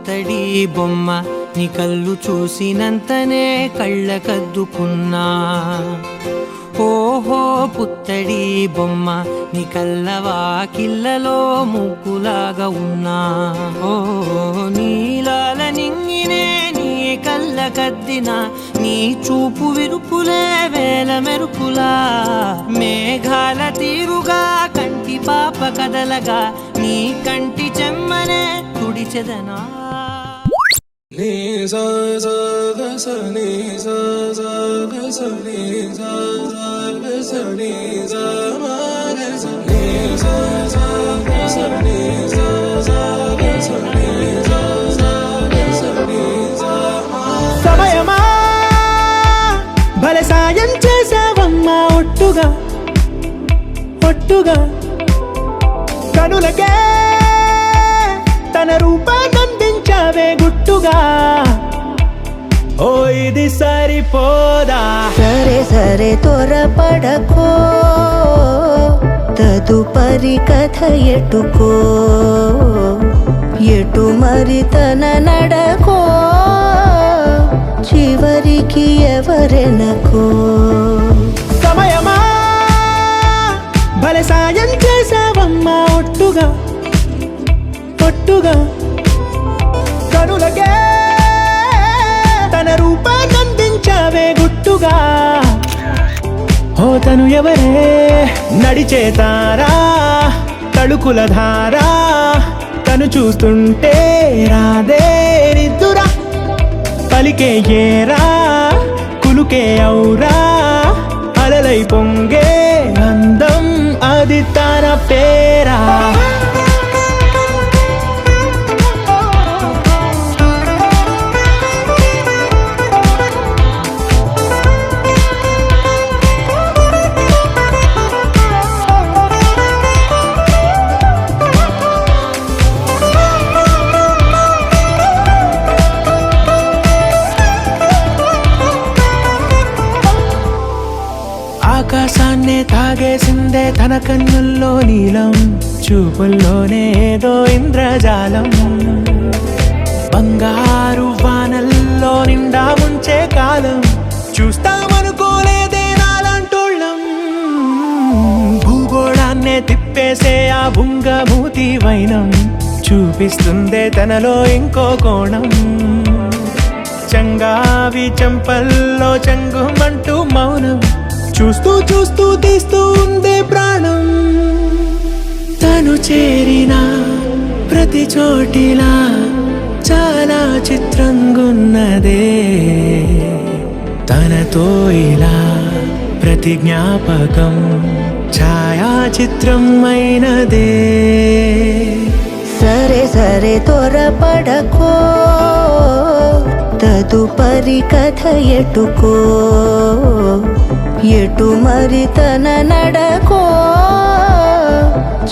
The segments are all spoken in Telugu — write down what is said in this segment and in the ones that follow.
పుత్తడి బొమ్మ నీ కళ్ళు చూసినంతనే కళ్ళకద్దుకున్నా ఓహో పుత్తడి బొమ్మ నీ కళ్ళవాకిళ్ళలో ముగ్గులాగా ఉన్నా ఓ నీలాల నింగినే నీ కళ్ళకద్దిన నీ చూపు విరుపులే వేల మెరుపులా మేఘాల తీరుగా కంటి పాప కదలగా నీ కంటి చెమ్మనే తుడిచెదనా నీ సా సా గ స నీ సా సా గ స నీ సా సా గ స నీ సా మా గ స నీ సా సా గ స నీ సా సా గ స నీ సా సా గ స నీ సా మా సమయమా భలే సాయం చేసావమ్మా ఒట్టుగా ఒట్టుగా కనులకే తన రూపాన్నందించావే గుట్టుగా ఓ ఇది సరిపోదా సరే సరే త్వరపడకో తదుపరి కథ ఎటుకో ఎటు మరి తన నడకో చివరికి ఎవరెనకో సమయమా భలే సాయం చేసావమ్మా ఒట్టుగా ఒట్టుగా కనులకే తన రూపాన్నందించావే గుట్టుగా ఓ తను ఎవరే నడిచే తారా తళుకుల ధారా తను చూస్తుంటే రాదే నిద్దురా పలికే ఏరా కులుకే ఔరా అలలై పొంగే అందం అది తన పేరా ఆకాశాన్నే తాగేసిందే తన కన్నుల్లో నీలం చూపుల్లోనే ఏదో ఇంద్రజాలం బంగారు వానల్లో నిండా ముంచే కాలం చూస్తామనుకోలేదే నాలాంటోళ్ళం భూగోళాన్నే తిప్పేసే ఆ బుంగమూతి వైనం చూపిస్తుందే తనలో ఇంకో కోణం చంగావి చంపల్లో చంగుమంటూ మౌనం చూస్తూ చూస్తూ తీస్తూ ఉందే ప్రాణం తను చేరిన ప్రతి చోటిలా చాలా చిత్రంగున్నదే తనతో ఇలా ప్రతి జ్ఞాపకం ఛాయాచిత్రం అయినదే సరే సరే త్వరపడకో తదుపరి కథ ఎటుకో ఎటు మరి తన నడకో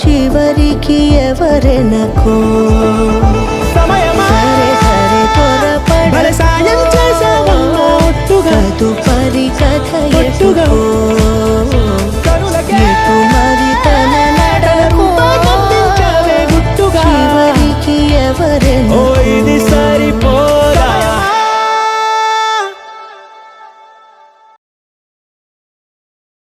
చివరికి ఎవరెనకో సమయమా